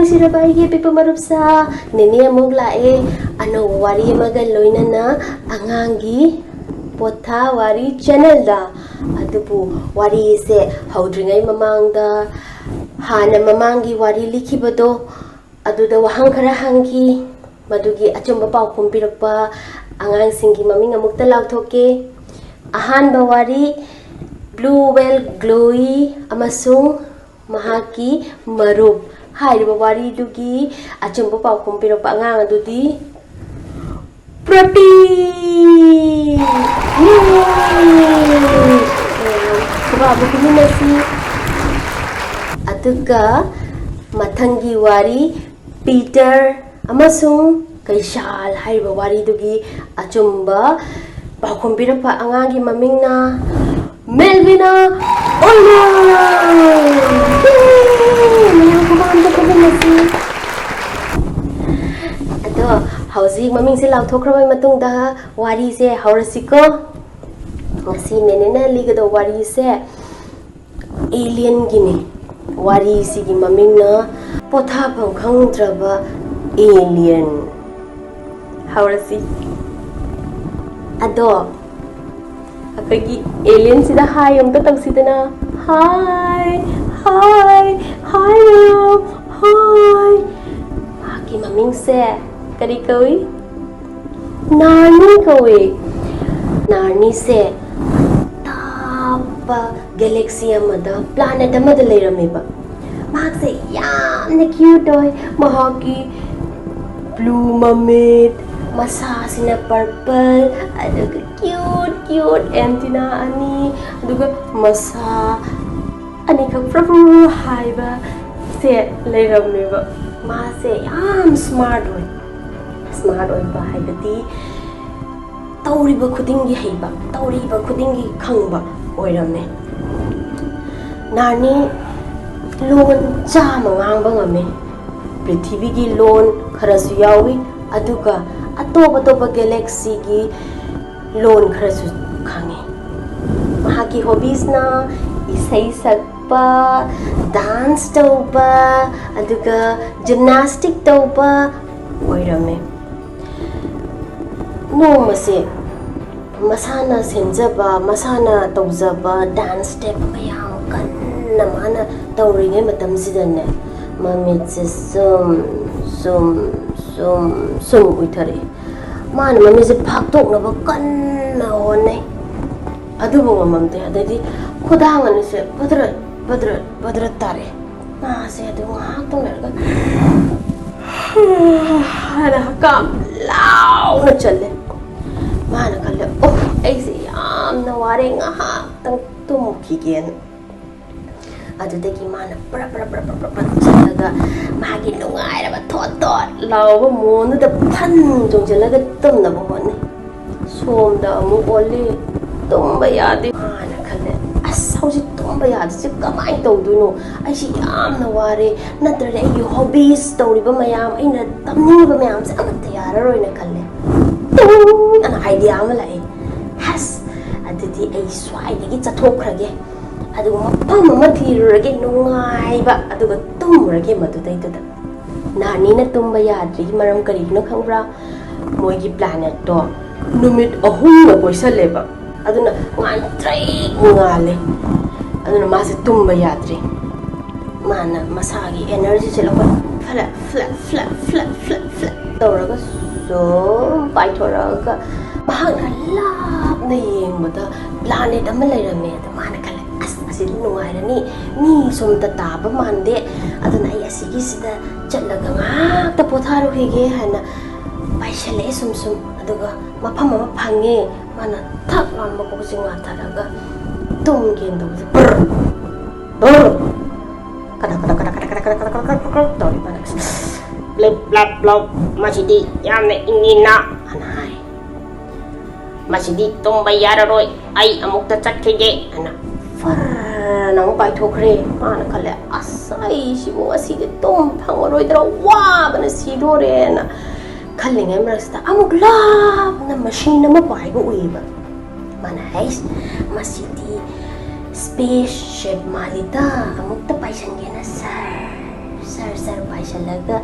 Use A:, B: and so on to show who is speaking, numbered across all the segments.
A: ꯅꯨꯡꯁꯤꯔꯕ ꯑꯩꯒꯤ ꯑꯄꯤꯛꯄ ꯃꯔꯨꯞꯁꯥ, ꯅꯦꯅꯦ ꯑꯃꯨꯛ ꯂꯥꯛꯑꯦ ꯑꯅꯧꯕ ꯋꯥꯔꯤ ꯑꯃꯒ ꯂꯣꯏꯅꯅ ꯑꯉꯥꯡꯒꯤ ꯄꯣꯊꯥ ꯋꯥꯔꯤ ꯆꯦꯅꯦꯜꯗ. ꯑꯗꯨꯕꯨ ꯋꯥꯔꯤꯁꯦ ꯍꯧꯗ꯭ꯔꯤꯉꯩ ꯃꯃꯥꯡꯗ ꯍꯥꯟꯅ ꯃꯃꯥꯡꯒꯤ ꯋꯥꯔꯤ ꯂꯤꯈꯤꯕꯗꯣ ꯑꯗꯨꯗ ꯋꯥꯍꯪ ꯈꯔ ꯍꯪꯈꯤ. ꯃꯗꯨꯒꯤ ꯑꯆꯨꯝꯕ ꯄꯥꯎꯈꯨꯝ ꯄꯤꯔꯛꯄ ꯑꯉꯥꯡꯁꯤꯡꯒꯤ ꯃꯃꯤꯡ ꯑꯃꯨꯛꯇ ꯂꯥꯎꯊꯣꯛꯀꯦ. ꯑꯍꯥꯟꯕ ꯋꯥꯔꯤ, ꯕ꯭ꯂꯨ ꯋꯦꯜ ꯒ꯭ꯂꯣꯏ ꯑꯃꯁꯨꯡ ꯃꯍꯥꯛꯀꯤ ꯃꯔꯨꯞ. ꯍꯥꯏꯔꯤꯕ ꯋꯥꯔꯤꯗꯨꯒꯤ ꯑꯆꯨꯝꯕ ꯄꯥꯎꯈꯨꯝ ꯄꯤꯔꯛꯄ ꯑꯉꯥꯡ ꯑꯗꯨꯗꯤ ꯄ꯭ꯔꯇꯤ. ꯈꯨꯕꯥꯕꯨ ꯈꯨꯃꯤꯟꯅꯁꯤ. ꯑꯗꯨꯒ ꯃꯊꯪꯒꯤ ꯋꯥꯔꯤ, ꯄꯤꯇꯔ ꯑꯃꯁꯨꯡ ꯀꯩꯁꯥꯜ. ꯍꯥꯏꯔꯤꯕ ꯋꯥꯔꯤꯗꯨꯒꯤ ꯑꯆꯨꯝꯕ ꯄꯥꯎꯈꯨꯝ ꯄꯤꯔꯛꯄ ꯑꯉꯥꯡꯒꯤ ꯃꯃꯤꯡꯅ ꯃꯦꯜꯚꯤꯅꯥ ꯑꯣꯏꯅ. ꯑꯗꯣ ꯍꯧꯖꯤꯛ ꯃꯃꯤꯡꯁꯦ ꯂꯥꯎꯊꯣꯛꯈ꯭ꯔꯕ ꯃꯇꯨꯡꯗ ꯋꯥꯔꯤꯁꯦ ꯍꯧꯔꯁꯤꯀꯣ. ꯉꯁꯤ ꯅꯦꯅꯦꯅ ሊገꯗꯧ ꯋꯥꯔꯤꯁꯦ ꯑꯦꯂꯤꯌꯟꯒꯤꯅꯤ. ꯋꯥꯔꯤꯁꯤꯒꯤ ꯃꯃꯤꯡꯅ ꯄꯣꯊꯥꯐꯝ ꯈꯪꯗ꯭ꯔꯕ ꯑꯦꯂꯤꯌꯟ. ꯍꯧꯔꯁꯤ. ꯑꯗꯣ ꯑꯩꯈꯣꯏꯒꯤ ꯑꯦꯂꯤꯌꯟꯁꯤꯗ ꯍꯥꯏ ꯑꯝꯇ ꯇꯧꯁꯤꯗꯅ. ꯍꯥꯏ ꯍꯥꯏ ꯍꯥꯏ ꯃꯌꯥꯝ ꯍꯥꯏ. ꯃꯍꯥꯛꯀꯤ ꯃꯃꯤꯡꯁꯦ ꯀꯔꯤ ꯀꯧꯏ? ꯅꯥꯔꯅꯤ ꯀꯧꯏ. ꯅꯥꯔꯅꯤꯁꯦ ꯊꯥꯞꯄ ꯒꯦꯂꯦꯛꯁꯤ ꯑꯃꯗ, ꯄ꯭ꯂꯥꯅꯦꯠ ꯑꯃꯗ ꯂꯩꯔꯝꯃꯦꯕ. ꯃꯍꯥꯛꯁꯦ ꯌꯥꯝꯅ ꯀ꯭ꯌꯨꯠ ꯑꯣꯏ. ꯃꯍꯥꯛꯀꯤ ꯕ꯭ꯂꯨ ꯃꯃꯤꯠ, ꯃꯁꯥꯁꯤꯅ ꯄꯔꯄꯜ, ꯑꯗꯨꯒ ꯀ꯭ꯌꯨꯠ ꯑꯦꯟꯇꯤꯅꯥ ꯑꯅꯤ, ꯑꯗꯨꯒ ꯃꯁꯥ ꯑꯅꯤꯈꯛ ꯐ꯭ꯔꯐ꯭ꯔꯨ ꯍꯥꯏꯕ ꯁꯦ ꯂꯩꯔꯝꯃꯦꯕ. ꯃꯥꯁꯦ ꯌꯥꯝ ꯁ꯭ꯃꯥꯔꯠ ꯑꯣꯏ. ꯁ꯭ꯃꯥꯔꯠ ꯑꯣꯏꯕ ꯍꯥꯏꯕꯗꯤ ꯇꯧꯔꯤꯕ ꯈꯨꯗꯤꯡꯒꯤ ꯍꯩꯕ, ꯇꯧꯔꯤꯕ ꯈꯨꯗꯤꯡꯒꯤ ꯈꯪꯕ ꯑꯣꯏꯔꯝꯃꯦ. ꯅꯥꯔꯅꯤ ꯂꯣꯟ 100 ꯉꯥꯡꯕ ꯉꯝꯃꯦ. ꯄ꯭ꯔꯤꯊꯤꯕꯤꯒꯤ ꯂꯣꯟ ꯈꯔꯁꯨ ꯌꯥꯎꯏ, ꯑꯗꯨꯒ ꯑꯇꯣꯞꯄ ꯒꯦꯂꯦꯛꯁꯤꯒꯤ ꯂꯣꯟ ꯈꯔꯁꯨ ꯈꯪꯉꯤ. ꯃꯍꯥꯛꯀꯤ ꯍꯣꯕꯤꯁꯅ ꯏꯁꯩ ꯁꯛꯄ, ꯗꯥꯟꯁ ꯇꯧꯕ, ꯑꯗꯨꯒ ꯖꯤꯝꯅꯥꯁꯇꯤꯛ ꯇꯧꯕ ꯑꯣꯏꯔꯝꯃꯦ. ꯅꯣꯡꯃꯁꯦ ꯃꯁꯥꯅ ꯁꯦꯝꯖꯕ, ꯃꯁꯥꯅ ꯇꯧꯖꯕ ꯗꯥꯟꯁ ꯁ꯭ꯇꯦꯞ ꯃꯌꯥꯝ ꯀꯟꯅ ꯃꯥꯅ ꯇꯧꯔꯤꯉꯩ ꯃꯇꯝꯁꯤꯗꯅꯦ ꯃꯃꯤꯠꯁꯦ ꯁꯨꯝ ꯎꯏꯊꯔꯛꯑꯦ. ꯃꯥꯅ ꯃꯃꯤꯠꯁꯦ ꯐꯥꯛꯇꯣꯛꯅꯕ ꯀꯟꯅ ꯍꯣꯠꯅꯩ, ꯑꯗꯨꯕꯨ ꯉꯝꯃꯝꯗꯦ. ꯑꯗꯩꯗꯤ ꯈꯨꯗꯥꯡ ꯑꯅꯤꯁꯦ ꯕꯗ꯭ꯔꯠ ꯇꯥꯔꯛꯑꯦ. ꯃꯥꯁꯦ ꯑꯗꯨ ꯉꯥꯏꯍꯥꯛꯇꯪ ꯂꯩꯔꯒ ꯍꯥꯏꯅ ꯍꯛꯀꯥꯝ ꯂꯥꯎꯅ ꯆꯜꯂꯦ. ꯃꯥꯅ ꯈꯜꯂꯦ, ꯑꯣ ꯑꯩꯁꯦ ꯌꯥꯝꯅ ꯋꯥꯔꯦ, ꯉꯥꯏꯍꯥꯛꯇꯪ ꯇꯨꯝꯈꯤꯒꯦꯅ. ꯑꯗꯨꯗꯒꯤ ꯃꯥꯅ ꯆꯠꯂꯒ ꯃꯥꯒꯤ ꯅꯨꯡꯉꯥꯏꯔꯕ ꯊꯣꯠ ꯂꯥꯎꯕ ꯃꯣꯟꯗꯨꯗ ꯐꯟ ꯆꯣꯡꯁꯤꯜꯂꯒ ꯇꯨꯝꯅꯕ ꯍꯣꯠꯅꯩ. ꯁꯣꯝꯗ ꯑꯃꯨꯛ ꯑꯣꯜꯂꯤ, ꯇꯨꯝꯕ ꯌꯥꯗꯦ. ꯃꯥꯅ ꯈꯜꯂꯦ, ꯑꯁ ꯍꯧꯖꯤꯛ ꯇꯨꯝꯕ ꯌꯥꯗ꯭ꯔꯤꯁꯦ ꯀꯃꯥꯏꯅ ꯇꯧꯗꯣꯏꯅꯣ? ꯑꯩꯁꯤ ꯌꯥꯝꯅ ꯋꯥꯔꯦ. ꯅꯠꯇ꯭ꯔꯗꯤ ꯑꯩꯒꯤ ꯍꯣꯕꯤꯁ ꯇꯧꯔꯤꯕ ꯃꯌꯥꯝ, ꯑꯩꯅ ꯇꯝꯅꯤꯡꯉꯤꯕ ꯃꯌꯥꯝꯁꯦ ꯑꯃꯠꯇ ꯌꯥꯔꯔꯣꯏꯅ ꯈꯜꯂꯦ. ꯑꯅ ꯑꯥꯏꯗꯤꯌꯥ ꯑꯃ ꯂꯥꯛꯑꯦ. ꯍꯁ, ꯑꯗꯨꯗꯤ ꯑꯩ ꯁ꯭ꯋꯥꯏꯗꯒꯤ ꯆꯠꯊꯣꯛꯈ꯭ꯔꯒꯦ, ꯑꯗꯨꯒ ꯃꯐꯝ ꯑꯃ ꯊꯤꯔꯨꯔꯒꯦ ꯅꯨꯡꯉꯥꯏꯕ, ꯑꯗꯨꯒ ꯇꯨꯝꯃꯨꯔꯒꯦ ꯃꯗꯨꯗꯩꯗꯨꯗ. ꯅꯥꯔꯅꯤꯅ ꯇꯨꯝꯕ ꯌꯥꯗ꯭ꯔꯤꯒꯤ ꯃꯔꯝ ꯀꯔꯤꯒꯤꯅꯣ ꯈꯪꯕ꯭ꯔꯥ? ꯃꯣꯏꯒꯤ ꯄ꯭ꯂꯥꯅꯦꯠꯇꯣ ꯅꯨꯃꯤꯠ 3ꯅ ꯀꯣꯏꯁꯜꯂꯦꯕ. ꯑꯗꯨꯅ ꯉꯥꯟꯇ꯭ꯔꯤꯛ ꯉꯥꯜꯂꯦ. ꯑꯗꯨꯅ ꯃꯥꯁꯦ ꯇꯨꯝꯕ ꯌꯥꯗ꯭ꯔꯤ. ꯃꯥꯅ ꯃꯁꯥꯒꯤ ꯑꯦꯅꯔꯖꯤꯁꯦ ꯂꯧꯈꯠ ꯐ꯭ꯂꯠ ꯇꯧꯔꯒ ꯁꯨꯝ ꯄꯥꯏꯊꯣꯔꯛꯑꯒ ꯃꯍꯥꯛꯅ ꯂꯥꯞꯅ ꯌꯦꯡꯕꯗ ꯄ꯭ꯂꯥꯅꯦꯠ ꯑꯃ ꯂꯩꯔꯝꯃꯦ. ꯑꯗ ꯃꯥꯅ ꯈꯜꯂꯦ, ꯑꯁ ꯑꯁꯤꯗꯤ ꯅꯨꯡꯉꯥꯏꯔꯅꯤ, ꯃꯤ ꯁꯣꯝꯇ ꯇꯥꯕ ꯃꯥꯟꯗꯦ, ꯑꯗꯨꯅ ꯑꯩ ꯑꯁꯤꯒꯤꯁꯤꯗ ꯆꯠꯂꯒ ꯉꯥꯛꯇ ꯄꯣꯊꯥꯔꯨꯈꯤꯒꯦ ꯍꯥꯏꯅ ꯄꯥꯏꯁꯜꯂꯛꯑꯦ ꯁꯨꯝ. ꯑꯗꯨꯒ ꯃꯐꯝ ꯑꯃ ꯐꯪꯉꯦ. ꯃꯥꯅ ꯊꯛ ꯂꯥꯎꯅ ꯃꯀꯣꯛꯁꯦ ꯉꯥꯊꯔꯒ ꯇꯨꯝꯒꯦꯅ ꯇꯧꯕꯁꯦ ꯇꯧꯔꯤ. ꯃꯥꯅ ꯕ꯭ꯂꯞ ꯕ꯭ꯂꯞ ꯕ꯭ꯂꯞ, ꯃꯁꯤꯗꯤ ꯌꯥꯝꯅ ꯏꯪꯉꯤꯅ ꯍꯥꯏꯅ ꯍꯥꯏ. ꯃꯁꯤꯗꯤ ꯇꯨꯝꯕ ꯌꯥꯔꯔꯣꯏ, ꯑꯩ ꯑꯃꯨꯛꯇ ꯆꯠꯈꯤꯒꯦ ꯍꯥꯏꯅ ꯐꯔꯅ ꯑꯃꯨꯛ ꯄꯥꯏꯊꯣꯛꯈ꯭ꯔꯦ. ꯃꯥꯅ ꯈꯜꯂꯦ, ꯑꯁ ꯑꯩꯁꯤꯕꯨ ꯉꯁꯤꯗꯤ ꯇꯨꯝ ꯐꯪꯉꯔꯣꯏꯗ꯭ꯔꯥ, ꯋꯥꯕꯅ ꯁꯤꯗꯣꯔꯦꯅ ꯈꯜꯂꯤꯉꯩ ꯃꯔꯛꯁꯤꯗ ꯑꯃꯨꯛ ꯂꯥꯞꯅ ꯃꯁꯤꯟ ꯑꯃ ꯄꯥꯏꯕ ꯎꯏꯕ. ꯃꯥꯅ ꯍꯩꯁ, ꯃꯁꯤꯗꯤ ꯁ꯭ꯄꯦꯁ ꯁꯤꯞ ꯃꯥꯜꯂꯤꯗ, ꯑꯃꯨꯛꯇ ꯄꯥꯏꯁꯟꯒꯦꯅ sar sar paisalaga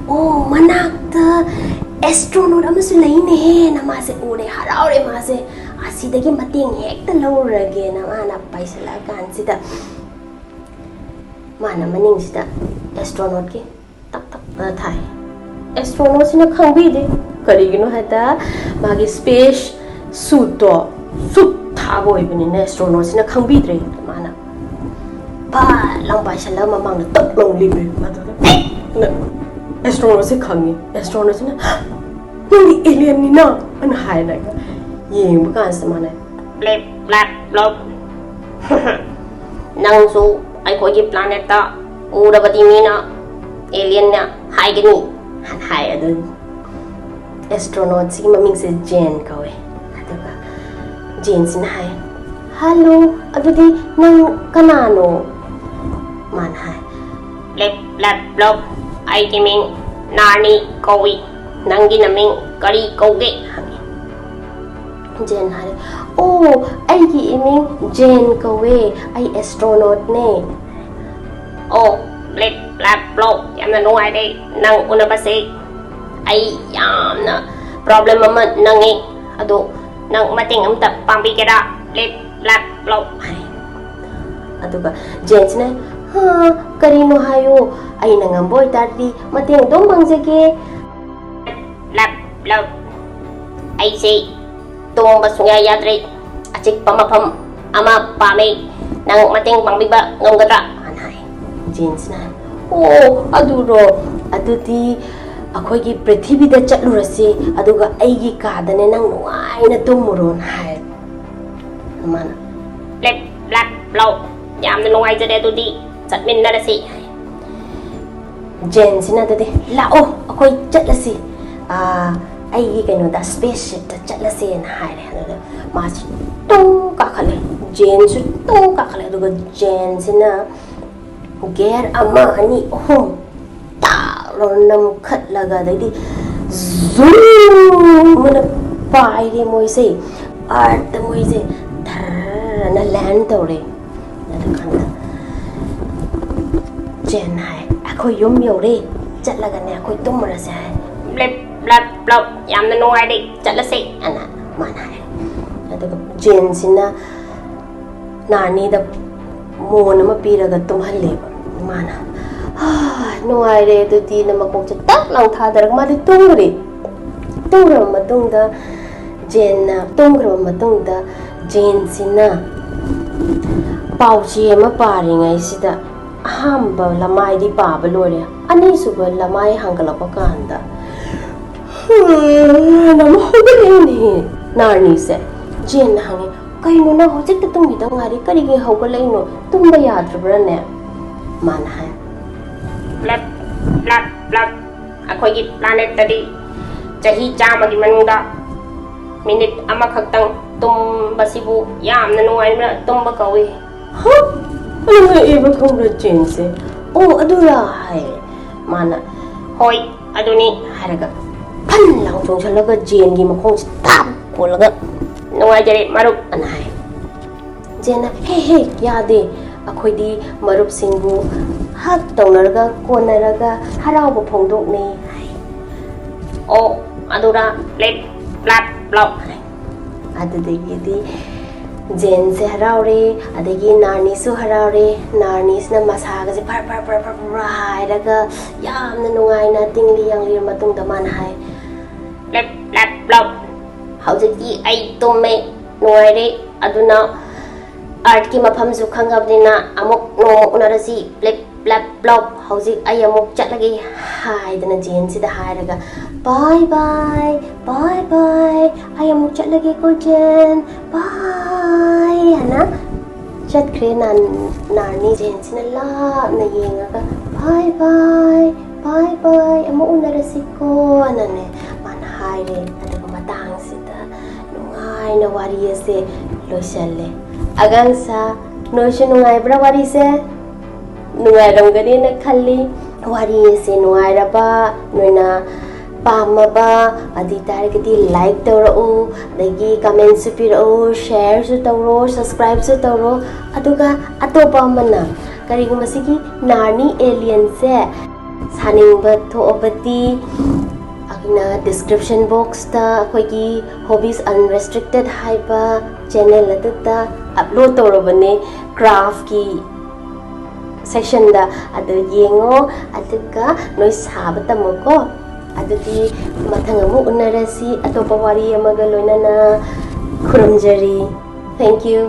A: oh manakta astronaut amasu leine he na mase ure haraure mase asidagi mating hekta lawrage na mana paisala kan sida mana maning sida astronaut ki tak tak thai astronaut sina khangbi de karigino hada magi space suit to suit thabo ibni ne astronaut sina khangbi dre mana pa lang paisala mamang na tak long libe madu na astronaut se khangi astronaut sina nani alien ni na an hai na yeng bukan samana blip blap blop nang su ai ko gi planet ta urabati mina alien na hai gani han hai adun astronaut si maming se Jen kawe aduga Jen sin hai hello adudi nang kanano man hai blip blap blop ai kiming Narni kawi nangi naming kari kauge hangi Jen hai oh ai gi iming Jen kawe ai astronaut ne oh blip blap blop yamna no ai dei nang unabase ai yamna problem ama nangi ado nang mating amta pambi keda blip blap blop aduga Jen ne ha karino hayo ai nangamboy tardi mating dong bangjage blap blop ai say tung basungya yadre achik pamapam ama pame nang mating pangbiba ngamgadra anai jeans na oh aduro aduti akhoi gi prithvi da chatlurasi aduga aigi kadane nang nuai na tumuron hai mana blap blap blop yamna nuai jade adudi chatmin narasi jeans na dade lao akhoi chatlasi ai kaino da spaceship ta chatlase na haire hanu ma tung ka khale Jen su tung ka khale do Jen sina gear ama ani hom ta ronam khat laga dai zoom mana pai de moi se art moi se thar na land tore na kan Jen hai akhoi yom yore chatlaga ne akhoi tum mara se blip blap blop yamna no ai dei chatlase ana mana hai aduga Jen sina Narni da mon ama piraga tumhalle mana no ai re tu ti na makok cha tak lang tha dar ma di tungri tungra matung da Jen na tungra matung da Jen sina pauchi ama pari ngai sida hamba lamai di pa ba lore ani suba lamai hangalapa kanda nam hogale Narni se Jen hangi kaino na hojik ta tumbi da ngari kari ge hogale no tumba yadrabra ne man hai blap blap blap akhoi gi planet tadi chahi chama gi manungda minute ama khaktang tum basibu yamna nuai na tumba kawi ha ana eba khongra Jen se oh adura hai mana hoi aduni haraga pan lang chung chalaga Jen gi makhong tap kolaga nuai jare marup anai Jen he yade akhoi di marup singbu hak taunaraga konaraga harauba phongdok ne oh adura blip blap blop adudagi di Jen se haraure adagi Narni su haraure Narni sna masaga se par hai raga yamna nungai na tingli yang lir matung da man hai blip blap blop haujiki ai tumme nuai re aduna art ki mafam su khangabdina amok no unarasi blip blap blop hauzik ai amok chatlagi hai dana Jen sida hai raga bye bye bye bye ai amok chatlagi ko Jen bye hana chat kre nan Narni Jen sina la na yengaga bye bye bye bye amok unarasi ko anane man hai re adaga matang sida nungai na wari ase loisale agang sa noishe nungai bra wari se nungai rongani na khalli wari se nungai raba noina pamaba adi targeti like tawro dagi comment su piro share su tawro subscribe su tawro aduga atopa mana kariguma sigi Narni alien se ꯁꯥꯅꯤꯡꯕ ꯊꯣꯛꯑꯕꯗꯤ ꯑꯩꯈꯣꯏꯅ description ꯕꯣꯛꯁꯇ ꯑꯩꯈꯣꯏꯒꯤ hobbies ꯑꯟꯔꯦꯁꯇ꯭ꯔꯤꯛꯇꯦꯠ ꯍꯥꯏꯕ channel ꯑꯗꯨꯗ upload ꯇꯧꯔꯕꯅꯦ ꯀ꯭ꯔꯥꯐꯀꯤ ꯁꯦꯛꯁꯟꯗ ꯑꯗꯨ ꯌꯦꯡꯉꯣ ꯑꯗꯨꯒ ꯅꯣꯏ ꯁꯥꯕ ꯇꯝꯃꯣꯀꯣ ꯑꯗꯨꯗꯤ ꯃꯊꯪ ꯑꯃꯨꯛ ꯎꯅꯔꯁꯤ ꯑꯇꯣꯞꯄ ꯋꯥꯔꯤ ꯑꯃꯒ ꯂꯣꯏꯅꯅ ꯈꯨꯔꯨꯝꯖꯔꯤ ꯊꯦꯡꯛ ꯌꯨ